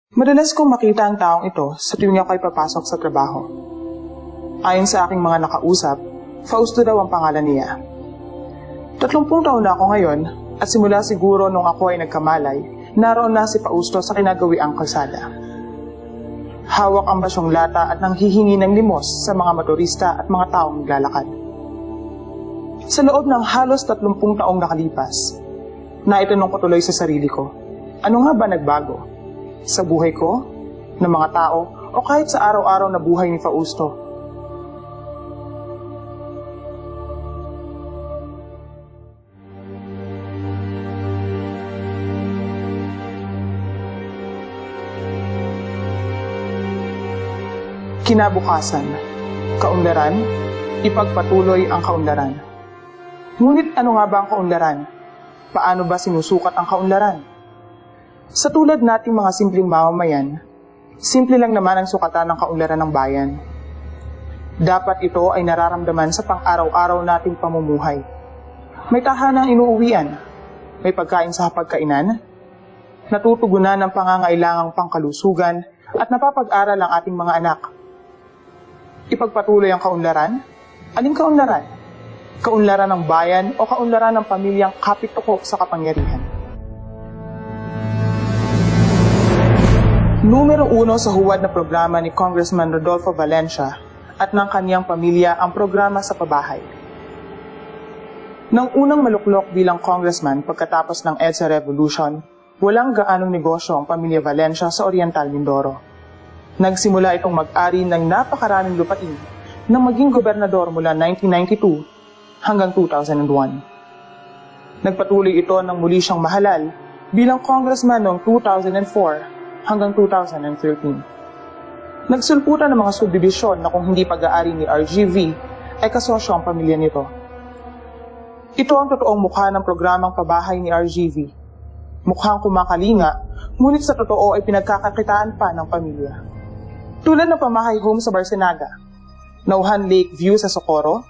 Madalas kong makita ang taong ito sa tuwing ako ay papasok sa trabaho. Ayon sa aking mga nakausap, Fausto daw ang pangalan niya. 30 taon na ako ngayon at simula siguro nung ako ay nagkamalay, naroon na si Fausto sa kinagawiang kalsada. Hawak ang basyong lata at nanghihingi ng limos sa mga motorista at mga taong naglalakad. Sa loob ng halos 30 taong nakalipas, naitanong ko tuloy sa sarili ko, ano nga ba nagbago? Sa buhay ko, ng mga tao, o kahit sa araw-araw na buhay ni Fausto? Kinabukasan, kaunlaran, ipagpatuloy ang kaunlaran. Ngunit ano nga ba ang kaunlaran? Paano ba sinusukat ang kaunlaran? Sa tulad nating mga simpleng mamamayan, simple lang naman ang sukatan ng kaunlaran ng bayan. Dapat ito ay nararamdaman sa pang-araw-araw nating pamumuhay. May tahanang inuuwian, may pagkain sa hapagkainan, natutugunan ng pangangailangang pangkalusugan at napapag-aral ang ating mga anak. Ipagpatuloy ang kaunlaran? Aling kaunlaran? Kaunlaran ng bayan o kaunlaran ng pamilyang kapit-tukok sa kapangyarihan? Numero 1 sa huwad na programa ni Congressman Rodolfo Valencia at ng kaniyang pamilya ang programa sa pabahay. Nang unang maluklok bilang congressman pagkatapos ng EDSA Revolution, walang gaanong negosyo ang pamilya Valencia sa Oriental Mindoro. Nagsimula itong mag-ari ng napakaraming lupain nang maging gobernador mula 1992 hanggang 2001. Nagpatuloy ito nang muli siyang mahalal bilang congressman noong 2004 hanggang 2013. Nagsulputan ng mga subdibisyon na kung hindi pag-aari ni RGV ay kasosyo ang pamilya nito. Ito ang totoong mukha ng programang pabahay ni RGV. Mukhang kumakalinga, ngunit sa totoo ay pinagkakakitaan pa ng pamilya. Tulad ng pamahay home sa Barcenaga, Nauhan Lake View sa Socorro,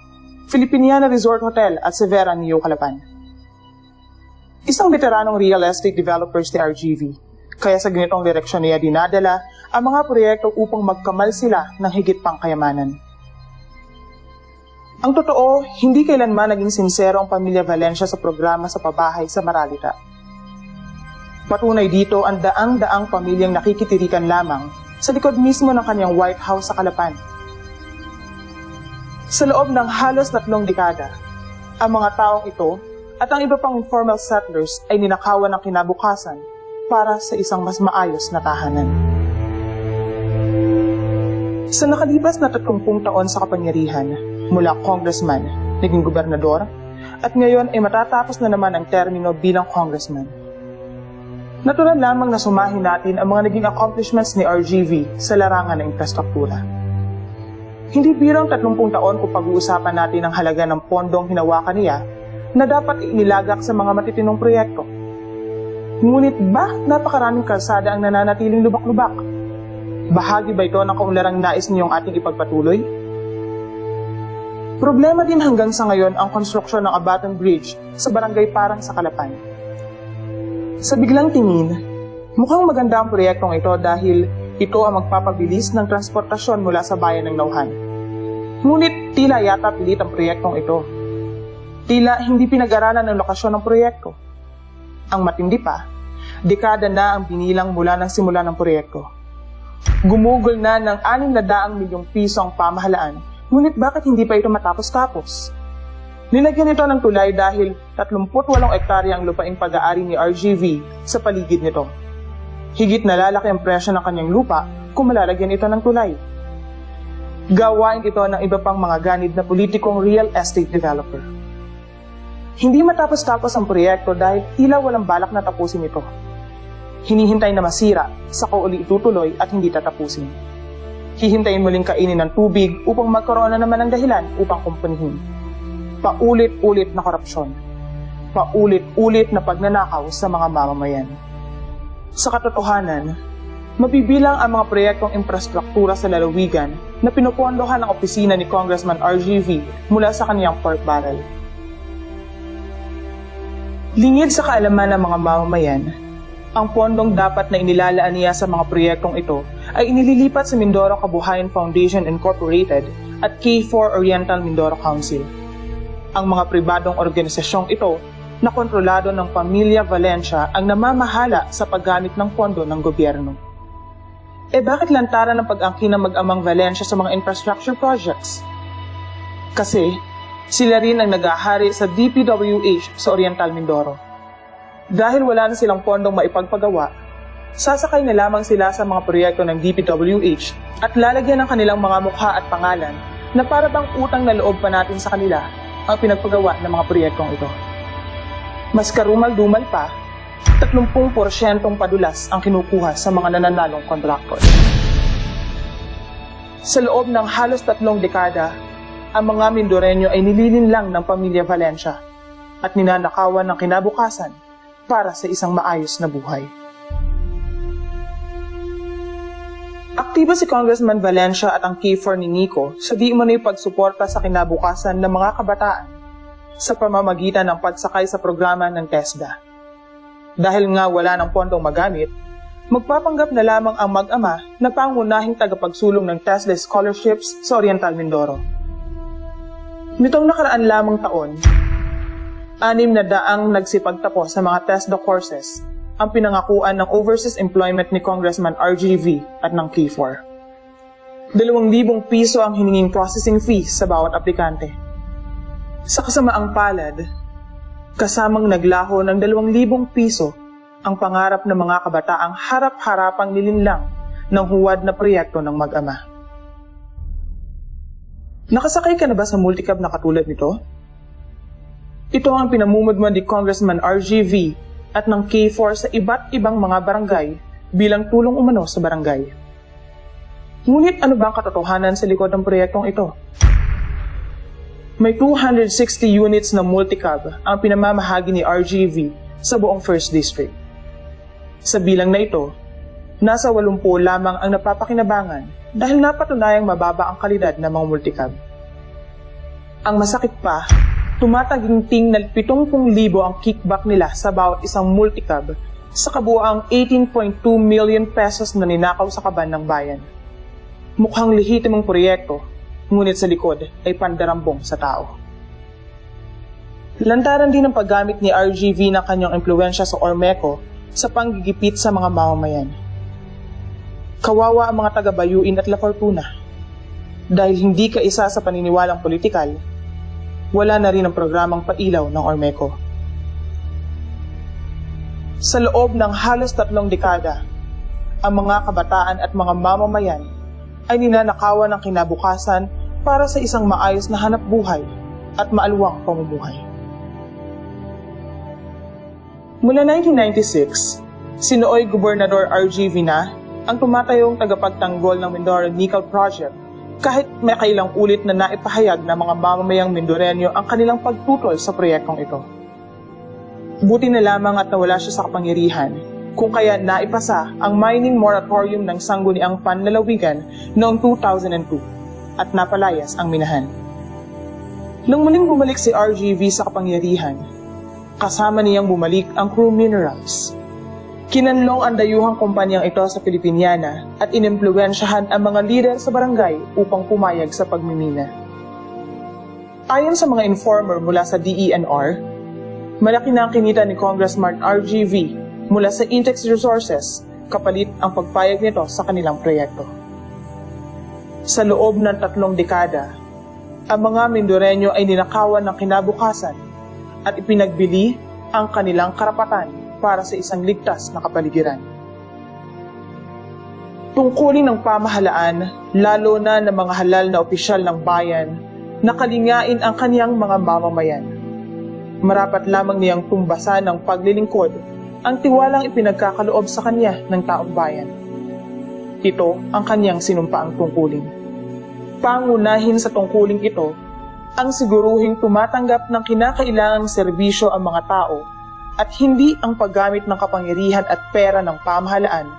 Filipiniana Resort Hotel at Severa Neo Calapan. Isang veteranong real estate developers ni RGV, kaya sa ganitong direksyon niya dinadala ang mga proyekto upang magkamal sila ng higit pang kayamanan. Ang totoo, hindi kailanman naging sinsero ang pamilya Valencia sa programa sa pabahay sa Maralita. Patunay dito ang daang-daang pamilyang nakikitirikan lamang sa likod mismo ng kanyang White House sa Calapan. Sa loob ng halos 3 dekada, ang mga taong ito at ang iba pang informal settlers ay ninakawan ng kinabukasan para sa isang mas maayos na tahanan. Sa nakalipas na 30 taon sa kapangyarihan, mula congressman, naging gobernador, at ngayon ay matatapos na naman ang termino bilang congressman. Natural lamang na sumahin natin ang mga naging accomplishments ni RGV sa larangan ng infrastruktura. Hindi birang 30 taon kung pag-uusapan natin ang halaga ng pondong hinawakan niya na dapat inilagak sa mga matitinong proyekto. Ngunit ba napakaraming kalsada ang nananatiling lubak-lubak? Bahagi ba ito ng kaunlarang nais niyong ating ipagpatuloy? Problema din hanggang sa ngayon ang konstruksyon ng Abaton Bridge sa Barangay Parang sa Calapan. Sa biglang tingin, mukhang maganda ang proyektong ito dahil ito ang magpapabilis ng transportasyon mula sa bayan ng Nauhan. Ngunit tila yata pilit ang proyektong ito. Tila hindi pinag-aralan ng lokasyon ng proyekto. Ang matindi pa, dekada na ang binilang mula ng simula ng proyekto. Gumugol na ng 600 milyong piso ang pamahalaan, ngunit bakit hindi pa ito matapos-tapos? Nilagyan ito ng tulay dahil 38 ektarya ang lupaing pag-aari ni RGV sa paligid nito. Higit na lalaki ang presyo ng kanyang lupa kung malalagyan ito ng tulay. Gawain ito ng iba pang mga ganid na politikong real estate developer. Hindi matapos-tapos ang proyekto dahil tila walang balak na tapusin ito. Hinihintay na masira, saka uli itutuloy at hindi tatapusin. Hihintayin muling kainin ng tubig upang magkaroon na naman ng dahilan upang kumpunihin. Paulit-ulit na korupsyon. Paulit-ulit na pagnanakaw sa mga mamamayan. Sa katotohanan, mabibilang ang mga proyektong infrastruktura sa lalawigan na pinupondohan ng opisina ni Congressman RGV mula sa kaniyang pork barrel. Lingid sa kaalaman ng mga mamamayan, Ang pondong dapat na inilalaan niya sa mga proyektong ito ay inililipat sa Mindoro Kabuhayan Foundation Incorporated at K4 Oriental Mindoro Council. Ang mga pribadong organisasyong ito na kontrolado ng pamilya Valencia ang namamahala sa paggamit ng pondo ng gobyerno. Bakit lantaran ng pag-angkin ng mag-amang Valencia sa mga infrastructure projects? Kasi sila rin ang nag-ahari sa DPWH sa Oriental Mindoro. Dahil wala na silang pondong maipagpagawa, sasakay na lamang sila sa mga proyekto ng DPWH at lalagyan ng kanilang mga mukha at pangalan na para bang utang na loob pa natin sa kanila ang pinagpagawa ng mga proyektong ito. Mas karumal-dumal pa, 30% padulas ang kinukuha sa mga nananalong kontraktor. Sa loob ng halos 3 dekada, ang mga Mindoreño ay nililinlang ng pamilya Valencia at ninanakawan ng kinabukasan para sa isang maayos na buhay. Aktibo si Congressman Valencia at ang K4 ni Nico sa di umano'y pagsuporta sa kinabukasan ng mga kabataan sa pamamagitan ng pagsakay sa programa ng TESDA. Dahil nga wala ng pondong magamit, magpapanggap na lamang ang mag-ama na pangunahing tagapagsulong ng TESDA scholarships sa Oriental Mindoro. Nitong nakaraan lamang taon, 600 nagsipagtapos sa mga TESDA courses ang pinangakuan ng overseas employment ni Congressman RGV at ng K4. 2,000 piso ang hininging processing fee sa bawat aplikante. Sa kasamaang palad, kasamang naglaho ng 2,000 piso ang pangarap ng mga kabataang harap-harapang nilinlang ng huwad na proyekto ng mag-ama. Nakasakay ka na ba sa multicab na katulad nito? Ito ang pinamumudmod ni Congressman RGV at ng K4 sa iba't ibang mga barangay bilang tulong umano sa barangay. Ngunit ano ba ang katotohanan sa likod ng proyektong ito? May 260 units na multicab ang pinamamahagi ni RGV sa buong 1st District. Sa bilang na ito, nasa 80 lamang ang napapakinabangan dahil napatunayang mababa ang kalidad ng mga multicab. Ang masakit pa, tumataginting na 70,000 ang kickback nila sa bawat isang multicab sa kabuuang 18.2 million pesos na ninakaw sa kaban ng bayan. Mukhang lehitimong proyekto, ngunit sa likod ay pandarambong sa tao. Lantaran din ang paggamit ni RGV ng kanyang impluwensya sa Ormeco sa panggigipit sa mga mamamayan. Kawawa ang mga taga-Bayuin at La Fortuna. Dahil hindi ka isa sa paniniwalang politikal, wala na rin ang programang pailaw ng Ormeco. Sa loob ng halos 3 dekada, ang mga kabataan at mga mamamayan ay ninanakawan ng kinabukasan para sa isang maayos na hanap buhay at maalwang pamumuhay. Mula 1996, sinooy Gobernador RGV na ang tumatayong tagapagtanggol ng Mindoro Nickel Project kahit may kailang ulit na naipahayag ng mga mamamayang Mindoreño ang kanilang pagtutol sa proyektong ito. Buti na lamang at nawala siya sa kapangyarihan, kung kaya naipasa ang mining moratorium ng Sangguniang Panlalawigan noong 2002 at napalayas ang minahan. Nang muling bumalik si RGV sa kapangyarihan, kasama niyang bumalik ang Crew Minerals. Kinanlong ang dayuhang kumpanyang ito sa Pilipiniana at inimpluwensyahan ang mga lider sa barangay upang pumayag sa pagmimina. Ayon sa mga informer mula sa DENR, malaki na ang kinita ni Congressman RGV mula sa Intex Resources kapalit ang pagpayag nito sa kanilang proyekto. Sa loob ng 3 dekada, ang mga Mindoreño ay ninakawan ng kinabukasan at ipinagbili ang kanilang karapatan para sa isang ligtas na kapaligiran. Tungkulin ng pamahalaan, lalo na ng mga halal na opisyal ng bayan, na kalingain ang kaniyang mga mamamayan. Marapat lamang niyang tumbasan ng paglilingkod ang tiwalang ipinagkakaloob sa kanya ng taong bayan. Ito ang kaniyang sinumpaang tungkulin. Pangunahin sa tungkuling ito, ang siguruhing tumatanggap ng kinakailangang serbisyo ang mga tao at hindi ang paggamit ng kapangyarihan at pera ng pamahalaan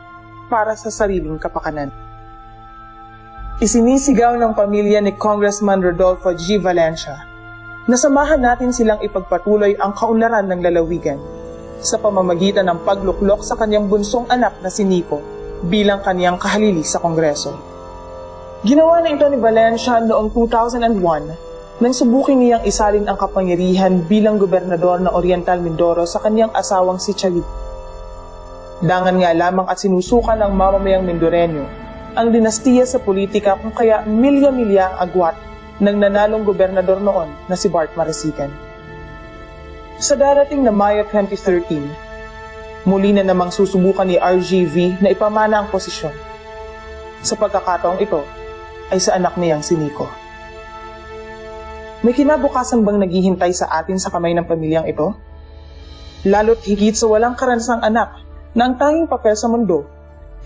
para sa sariling kapakanan. Isinisigaw ng pamilya ni Congressman Rodolfo G. Valencia na samahan natin silang ipagpatuloy ang kaunlaran ng lalawigan sa pamamagitan ng pagluklok sa kanyang bunsong anak na si Nico bilang kanyang kahalili sa Kongreso. Ginawa na ito ni Valencia noong 2001 nang subukin niyang isalin ang kapangyarihan bilang gobernador ng Oriental Mindoro sa kanyang asawang si Chali. Dangan nga lamang at sinusukan ng mamamayang Mindoreño ang dinastiya sa politika kung kaya milya-milya ang agwat ng nanalong gobernador noon na si Bart Marasigan. Sa darating na Mayo 2013, muli na namang susubukan ni RGV na ipamana ang posisyon. Sa pagkakataong ito ay sa anak niyang si Nico. May kinabukasan bang naghihintay sa atin sa kamay ng pamilyang ito? Lalo't higit sa walang karansang anak na ang tanging papel sa mundo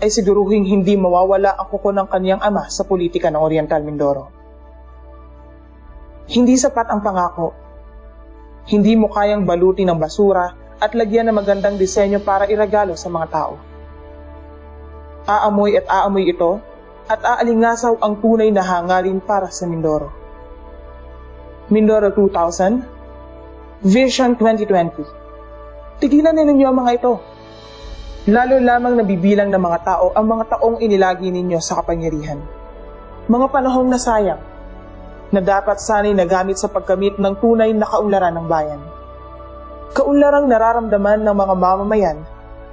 ay siguruhing hindi mawawala ang kuko ng kaniyang ama sa politika ng Oriental Mindoro. Hindi sapat ang pangako. Hindi mo kayang balutin ng basura at lagyan ng magandang disenyo para iragalo sa mga tao. Aamoy at aamoy ito at aalingasaw ang tunay na hangarin para sa Mindoro. Mindoro 2000, Vision 2020. Tigilan na ninyo ang mga ito. Lalo lamang nabibilang ng mga tao ang mga taong inilagi ninyo sa kapangyarihan. Mga panahong nasayang, na dapat sana'y nagamit sa pagkamit ng tunay na kaunlaran ng bayan. Kaunlarang nararamdaman ng mga mamamayan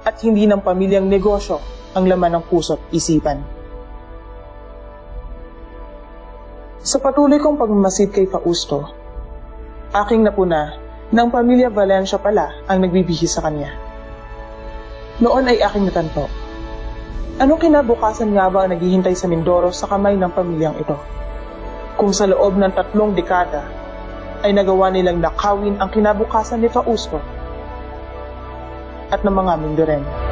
at hindi ng pamilyang negosyo ang laman ng puso't isipan. Sa patuloy kong pagmamasid kay Fausto, aking napuna na ang pamilya Valencia pala ang nagbibihis sa kanya. Noon ay aking natanto. Anong kinabukasan nga ba ang naghihintay sa Mindoro sa kamay ng pamilyang ito? Kung sa loob ng 3 dekada ay nagawa nilang nakawin ang kinabukasan ni Fausto at ng mga Mindoreño.